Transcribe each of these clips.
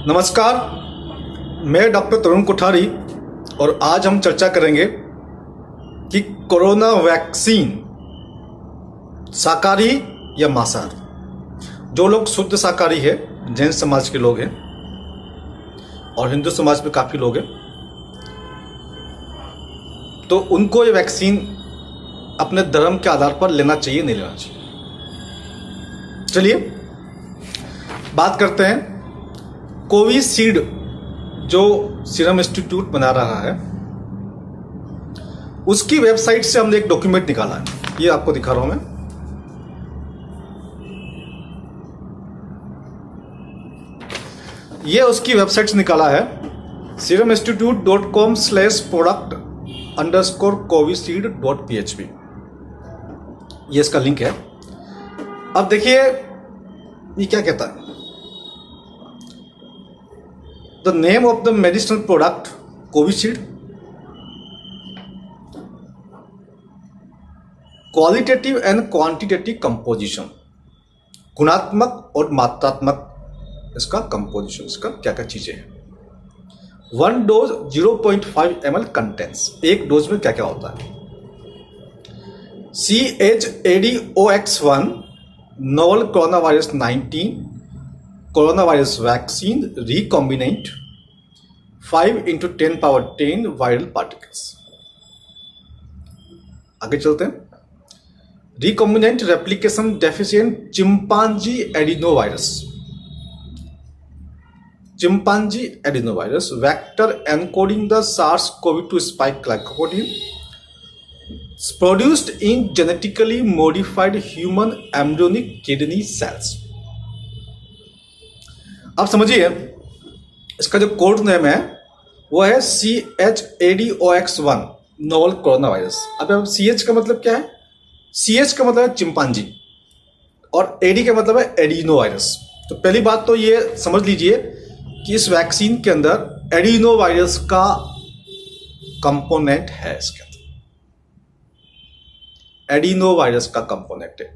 नमस्कार, मैं डॉक्टर तरुण कोठारी और आज हम चर्चा करेंगे कि कोरोना वैक्सीन शाकाहारी या मांसाहारी। जो लोग शुद्ध शाकाहारी है, जैन समाज के लोग हैं और हिंदू समाज में काफ़ी लोग हैं, तो उनको ये वैक्सीन अपने धर्म के आधार पर लेना चाहिए, नहीं लेना चाहिए। चलिए बात करते हैं। कोविशील्ड जो सीरम इंस्टीट्यूट बना रहा है, उसकी वेबसाइट से हमने एक डॉक्यूमेंट निकाला है। ये आपको दिखा रहा हूं मैं। ये उसकी वेबसाइट से निकाला है, seruminstitute.com/product_covishield.php। ये इसका लिंक है। अब देखिए ये क्या कहता है। The name of the medicinal product Covishield, qualitative and quantitative composition, गुणात्मक और मात्रात्मक इसका कंपोजिशन, इसका क्या क्या चीजें हैं। 1 डोज 0.5 ml कंटेंट्स, एक डोज में क्या क्या होता है। ChAdOx1 novel corona virus 19 corona virus vaccine recombinant 5×10⁻10 viral particles. आगे चलते हैं। Recombinant replication deficient chimpanzee adenovirus vector encoding the SARS-CoV-2 spike glycoprotein produced in genetically modified human embryonic kidney cells. आप समझिए, इसका जो कोड नेम है वो है ChAdOx1 नोवल कोरोना वायरस। अब CH का मतलब क्या है? CH का मतलब है चिंपांजी और AD का मतलब है एडिनो वायरस। तो पहली बात तो ये समझ लीजिए कि इस वैक्सीन के अंदर एडिनो वायरस का कंपोनेंट है। इसके अंदर एडिनो वायरस का कंपोनेंट है,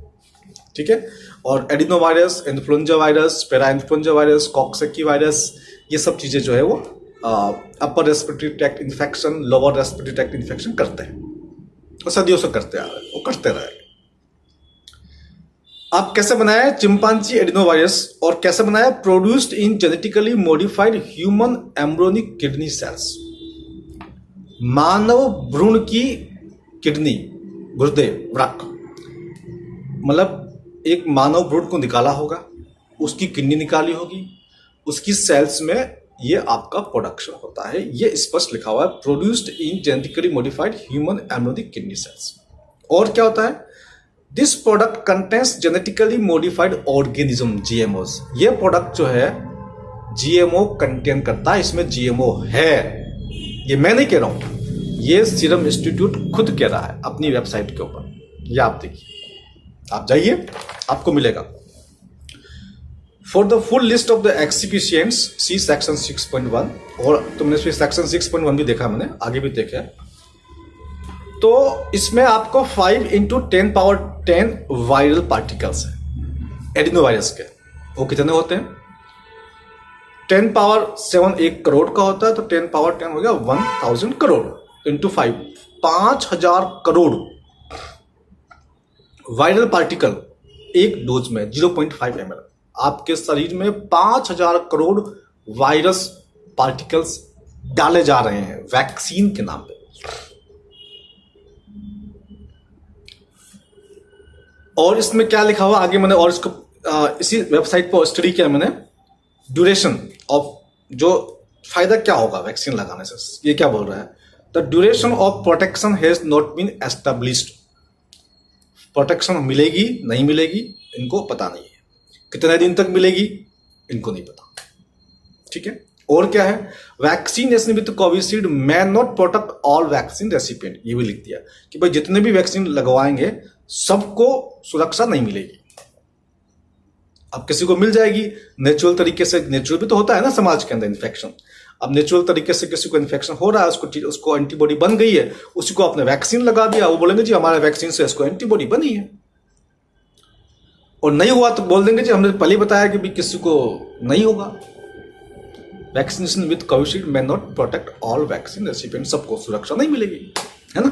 ठीक है। और adenovirus, influenza virus, parainfluenza virus, coxsackie virus, ये सब चीजें जो है वो upper respiratory tract infection, lower respiratory tract infection करते हैं और सदियों से करते आ रहे हैं, वो करते रहे। आप कैसे बनाया चिंपांजी एडिनो वायरस और कैसे बनाया? Produced in genetically modified human embryonic kidney cells, मानव भ्रूण की किडनी, गुर्दे, वृक्क, मतलब एक मानव भ्रूण को निकाला होगा, उसकी किडनी निकाली होगी, उसकी सेल्स में ये आपका प्रोडक्शन होता है। ये स्पष्ट लिखा हुआ है, produced in genetically modified human embryonic kidney cells. और क्या होता है? This product contains genetically modified organism, GMOs। ये प्रोडक्ट जो है GMO कंटेन करता है, इसमें GMO है। ये मैं नहीं कह रहा हूं, ये सीरम इंस्टीट्यूट खुद कह रहा है अपनी वेबसाइट के ऊपर। ये आप देखिए, आप जाइए, आपको मिलेगा। For the full list of the excipients see section 6.1। और तुमने सेक्शन 6.1 भी देखा, मैंने आगे भी देखा है। तो इसमें आपको 5×10⁻10 वायरल पार्टिकल्स है एडिनो वायरस के। वो कितने होते हैं? 10⁻7 1 करोड़ का होता है, तो 10⁻10 हो गया 1000 crore into 5, 5000 crore viral particle एक डोज में 0.5 ml। आपके शरीर में 5000 करोड़ वायरस पार्टिकल्स डाले जा रहे हैं वैक्सीन के नाम पे। और इसमें क्या लिखा हुआ आगे मैंने, और इसको इसी वेबसाइट पर स्टडी किया मैंने, ड्यूरेशन ऑफ, जो फायदा क्या होगा वैक्सीन लगाने से। ये क्या बोल रहा है? The duration of protection has not been established. Protection मिलेगी नहीं मिलेगी इनको पता नहीं है, कितने दिन तक मिलेगी इनको नहीं पता, ठीक है। और क्या है? Vaccination with Covishield may not protect all vaccine recipient. ये भी लिख दिया कि भाई जितने भी वैक्सीन लगवाएंगे सबको सुरक्षा नहीं मिलेगी। अब किसी को मिल जाएगी नेचुरल तरीके से, नेचुरल भी तो होता है ना समाज के अंदर इन्फेक्शन। अब नेचुरल तरीके से किसी को इन्फेक्शन हो रहा है, उसको एंटीबॉडी बन गई है, उसी को आपने वैक्सीन लगा दिया, वो बोलेंगे जी हमारे वैक्सीन से इसको एंटीबॉडी बनी है। और नहीं हुआ तो बोल देंगे जी हमने पहले बताया कि भी किसी को नहीं होगा। Vaccination with Covishield may not protect all vaccine recipient, सबको सुरक्षा नहीं मिलेगी, है ना।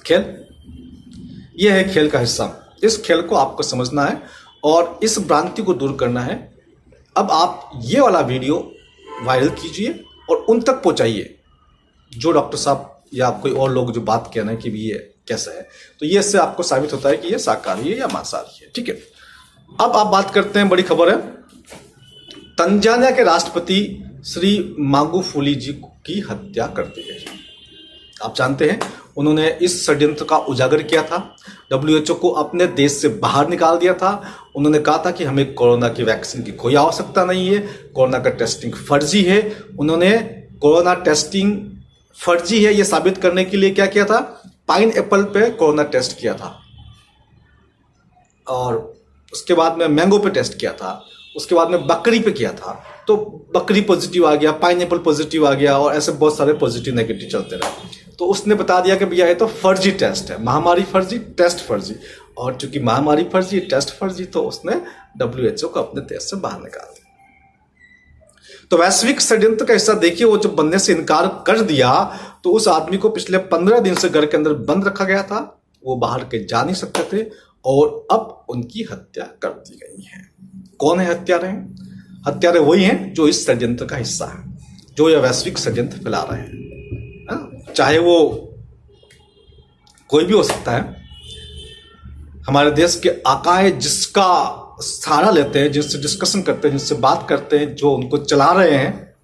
खेल, ये है खेल का हिस्सा। इस खेल को आपको समझना है और इस भ्रांति को दूर करना है। अब आप ये वाला वीडियो वायरल कीजिए और उन तक पहुंचाइए जो डॉक्टर साहब या कोई और लोग जो बात कह रहे हैं कि भी ये कैसा है, तो ये इससे आपको साबित होता है कि ये शाकाहारी है या मांसाहारी है, ठीक है। अब आप बात करते हैं, बड़ी खबर है, तंजानिया के राष्ट्रपति श्री मागुफुली जी की हत्या कर दी गई। आप जानते हैं उन्होंने इस षड्यंत्र का उजागर किया था, WHO को अपने देश से बाहर निकाल दिया था। उन्होंने कहा था कि हमें कोरोना की वैक्सीन की कोई आवश्यकता नहीं है, कोरोना का टेस्टिंग फर्जी है। उन्होंने कोरोना टेस्टिंग फर्जी है ये साबित करने के लिए क्या किया था, पाइन एप्पल पे कोरोना टेस्ट किया था, और उसके बाद में मैंगो पे टेस्ट किया था, उसके बाद में बकरी पे किया था, तो बकरी पॉजिटिव आ गया, पाइन एप्पल पॉजिटिव आ गया, और ऐसे बहुत सारे पॉजिटिव नेगेटिव चलते रहे। तो उसने बता दिया कि भैया ये तो फर्जी टेस्ट है, महामारी फर्जी, टेस्ट फर्जी, और चूंकि महामारी फर्जी, टेस्ट फर्जी, तो उसने WHO को अपने देश से बाहर निकाल दिया। तो वैश्विक षड्यंत्र का हिस्सा देखिए, वो जब बनने से इनकार कर दिया तो उस आदमी को पिछले 15 दिन से घर के अंदर बंद रखा गया था, वो बाहर के जा नहीं सकते थे, और अब उनकी हत्या कर दी गई है। कौन है हत्यारे? हत्यारे वही हैं जो इस षड्यंत्र का हिस्सा है, जो यह वैश्विक षड्यंत्र फैला रहे हैं। चाहे वो कोई भी हो सकता है, हमारे देश के आकाए जिसका सहारा लेते हैं, जिनसे डिस्कशन करते हैं, जिनसे बात करते हैं, जो उनको चला रहे हैं,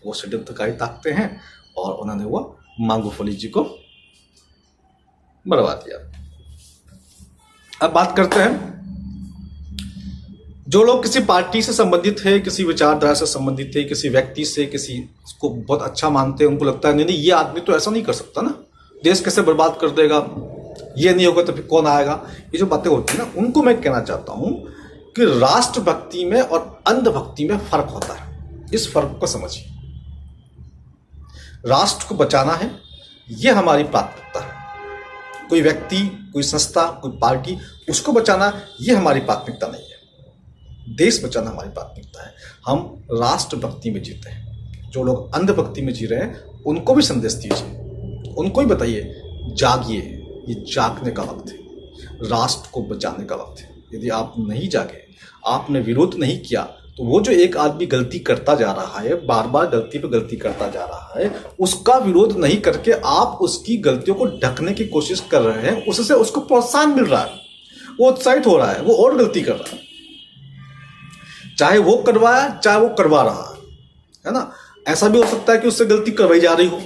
वो षड्यंत्रकारी ताकते हैं, और उन्होंने वो मागुफुली जी को मरवा दिया। अब बात करते हैं, जो लोग किसी पार्टी से संबंधित है, किसी विचारधारा से संबंधित है, किसी व्यक्ति से, किसी को बहुत अच्छा मानते हैं, उनको लगता है नहीं नहीं ये आदमी तो ऐसा नहीं कर सकता ना, देश कैसे बर्बाद कर देगा, ये नहीं होगा तो फिर कौन आएगा, ये जो बातें होती है ना, उनको मैं कहना चाहता हूं कि राष्ट्रभक्ति में और अंधभक्ति में फर्क होता है। इस फर्क को समझिए। राष्ट्र को बचाना है, यह हमारी प्राथमिकता है। कोई व्यक्ति, कोई संस्था, कोई पार्टी, उसको बचाना यह हमारी प्राथमिकता नहीं है। देश बचाना हमारी प्राथमिकता है। हम राष्ट्रभक्ति में जीते हैं। जो लोग अंधभक्ति में जी रहे हैं उनको भी संदेश दीजिए, उनको ही बताइए, जागिए, ये जागने का वक्त है, राष्ट्र को बचाने का वक्त है। यदि आप नहीं जागे, आपने विरोध नहीं किया, तो वो जो एक आदमी गलती करता जा रहा है, बार बार गलती पे गलती करता जा रहा है, उसका विरोध नहीं करके आप उसकी गलतियों को ढकने की कोशिश कर रहे हैं, उससे उसको प्रोत्साहन मिल रहा है, वो उत्साहित हो रहा है, वो और गलती कर रहा है, चाहे वो करवाया चाहे वो करवा रहा है ना। ऐसा भी हो सकता है कि उससे गलती करवाई जा रही हो।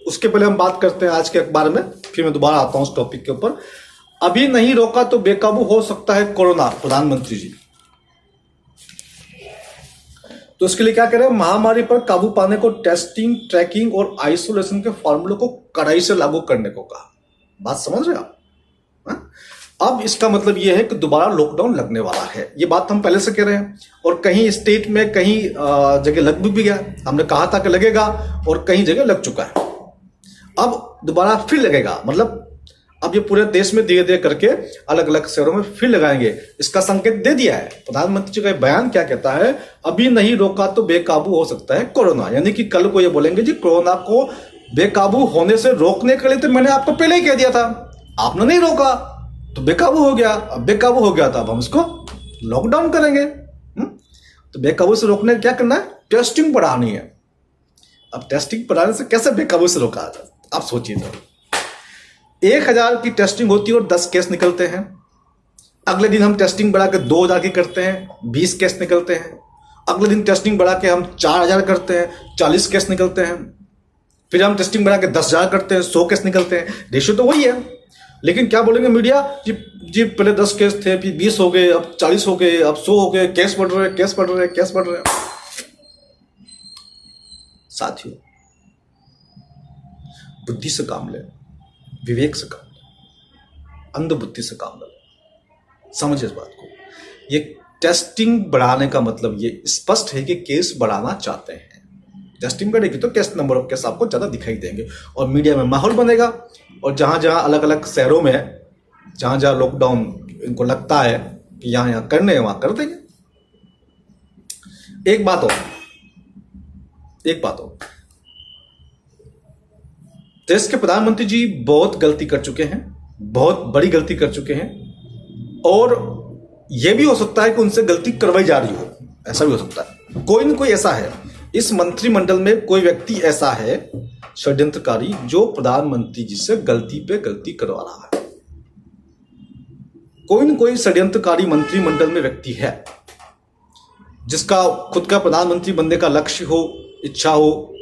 उसके पहले हम बात करते हैं आज के अखबार में, फिर मैं दोबारा आता हूं उस टॉपिक के ऊपर। अभी नहीं रोका तो बेकाबू हो सकता है कोरोना, प्रधानमंत्री जी। तो इसके लिए क्या कह रहे हैं, महामारी पर काबू पाने को टेस्टिंग, ट्रैकिंग और आइसोलेशन के फॉर्मूले को कड़ाई से लागू करने को कहा। बात समझ रहे आप? अब इसका मतलब यह है कि दोबारा लॉकडाउन लगने वाला है। ये बात हम पहले से कह रहे हैं, और कहीं स्टेट में कहीं जगह लग भी गया, हमने कहा था कि लगेगा, और कहीं जगह लग चुका है। अब दोबारा फिर लगेगा, मतलब अब ये पूरे देश में धीरे धीरे करके अलग अलग शहरों में फिर लगाएंगे, इसका संकेत दे दिया है। प्रधानमंत्री जी का बयान क्या कहता है, अभी नहीं रोका तो बेकाबू हो सकता है कोरोना। यानी कि कल को ये बोलेंगे जी कोरोना को बेकाबू होने से रोकने के लिए तो मैंने आपको पहले ही कह दिया था, आपने नहीं रोका तो बेकाबू हो गया। अब बेकाबू हो गया तो अब हम इसको लॉकडाउन करेंगे। तो बेकाबू से रोकने क्या करना है, टेस्टिंग बढ़ानी है। अब टेस्टिंग बढ़ाने से कैसे बेकाबू से रोका जाए, आप सोचिए। तो 1000 की टेस्टिंग होती है और 10 केस निकलते हैं। अगले दिन हम टेस्टिंग बढ़ा के 2000 की करते हैं, 20 केस निकलते हैं। अगले दिन टेस्टिंग बढ़ा के हम 4000 करते हैं, 40 केस निकलते हैं। फिर हम टेस्टिंग बढ़ा के 10,000 करते हैं, 100 केस निकलते हैं। रेशियो तो वही है, लेकिन क्या बोलेंगे मीडिया जी पहले 10 केस थे, फिर 20 हो गए, अब 40 हो गए, अब 100 हो गए, केस बढ़ रहे, केस बढ़ रहे, केस बढ़ रहे। साथियों, बुद्धि से काम ले, विवेक से काम ले, अंध बुद्धि से काम ले। समझिए इस बात को। ये टेस्टिंग बढ़ाने का मतलब ये स्पष्ट है कि केस बढ़ाना चाहते हैं। टेस्टिंग बढ़ेगी तो केस, नंबर ऑफ केस आपको ज्यादा दिखाई देंगे और मीडिया में माहौल बनेगा, और जहां जहां अलग अलग शहरों में जहां जहां लॉकडाउन इनको लगता है कि यहां करने हैं वहां कर देंगे। एक बात और, एक बात हो, देश के प्रधानमंत्री जी बहुत गलती कर चुके हैं, बहुत बड़ी गलती कर चुके हैं, और यह भी हो सकता है कि उनसे गलती करवाई जा रही हो, ऐसा भी हो सकता है। कोई न कोई ऐसा है इस मंत्रिमंडल में, कोई व्यक्ति ऐसा है षड्यंत्रकारी जो प्रधानमंत्री जी से गलती पे गलती करवा रहा है। कोई न कोई षड्यंत्रकारी मंत्रिमंडल में व्यक्ति है जिसका खुद का प्रधानमंत्री बनने का लक्ष्य हो, इच्छा हो,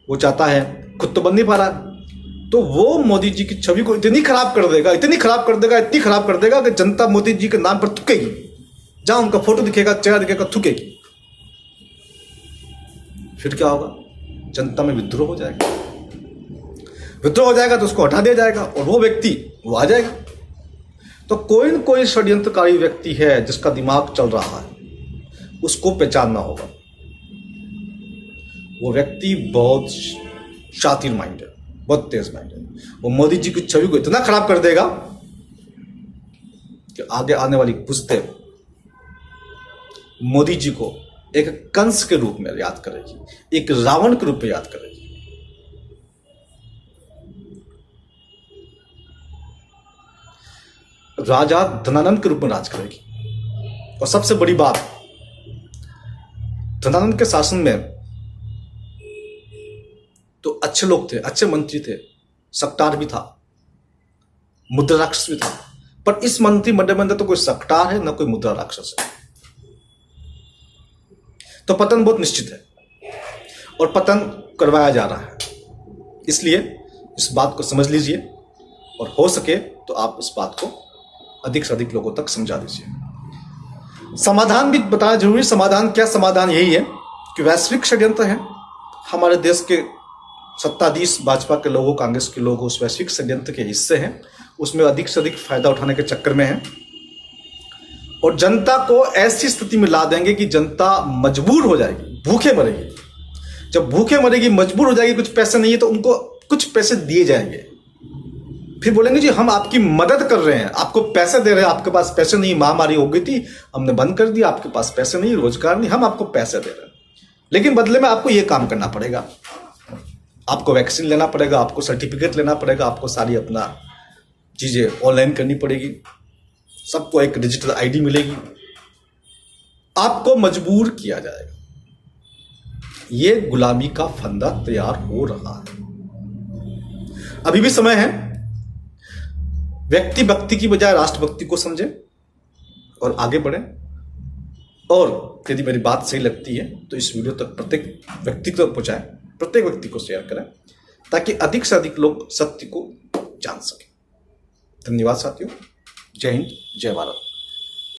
वो चाहता है, खुद तो बन नहीं पा रहा है, तो वो मोदी जी की छवि को इतनी खराब कर देगा, इतनी खराब कर देगा, इतनी खराब कर देगा कि जनता मोदी जी के नाम पर थूकेगी। जहां उनका फोटो दिखेगा, चेहरा दिखेगा, थूकेगी। फिर क्या होगा? जनता में विद्रोह हो जाएगा। विद्रोह हो जाएगा तो उसको हटा दिया जाएगा और वो व्यक्ति वो आ जाएगा। तो कोई न कोई षड्यंत्रकारी व्यक्ति है जिसका दिमाग चल रहा है, उसको पहचानना होगा। वो व्यक्ति बहुत शातिर माइंड है, बहुत तेज माइंड है। वो मोदी जी की छवि को इतना खराब कर देगा कि आगे आने वाली पुश्तें मोदी जी को एक कंस के रूप में याद करेगी, एक रावण के रूप में याद करेगी। राजा धनानंद के रूप में राज करेगी। और सबसे बड़ी बात, धनानंद के शासन में तो अच्छे लोग थे, अच्छे मंत्री थे, सकटार भी था, मुद्रा राक्षस भी था, पर इस मंत्रिमंडल में तो कोई सकटार है ना कोई मुद्रा राक्षस है। तो पतन बहुत निश्चित है और पतन करवाया जा रहा है। इसलिए इस बात को समझ लीजिए और हो सके तो आप इस बात को अधिक से अधिक लोगों तक समझा दीजिए। समाधान भी बताना जरूरी। समाधान क्या? समाधान यही है कि वैश्विक षड्यंत्र है, हमारे देश के सत्ताधीश भाजपा के लोगों, कांग्रेस के लोग उस वैश्विक षड्यंत्र के हिस्से हैं, उसमें अधिक से अधिक फायदा उठाने के चक्कर में है और जनता को ऐसी स्थिति में ला देंगे कि जनता मजबूर हो जाएगी, भूखे मरेगी। जब भूखे मरेगी, मजबूर हो जाएगी, कुछ पैसे नहीं है तो उनको कुछ पैसे दिए जाएंगे, फिर बोलेंगे जी हम आपकी मदद कर रहे हैं, आपको पैसे दे रहे हैं, आपके पास पैसे नहीं, महामारी हो गई थी, हमने बंद कर दिया, आपके पास पैसे नहीं, रोजगार नहीं, हम आपको पैसे दे रहे हैं, लेकिन बदले में आपको यह काम करना पड़ेगा, आपको वैक्सीन लेना पड़ेगा, आपको सर्टिफिकेट लेना पड़ेगा, आपको सारी अपना चीजें ऑनलाइन करनी पड़ेगी, सबको एक डिजिटल आईडी मिलेगी, आपको मजबूर किया जाएगा। ये गुलामी का फंदा तैयार हो रहा है। अभी भी समय है, व्यक्ति भक्ति की बजाय राष्ट्रभक्ति को समझे और आगे बढ़े। और यदि मेरी बात सही लगती है तो इस वीडियो तक प्रत्येक व्यक्ति तक पहुंचाएं, प्रत्येक व्यक्ति को शेयर करें ताकि अधिक से अधिक लोग सत्य को जान सकें। धन्यवाद साथियों। जय हिंद, जय भारत।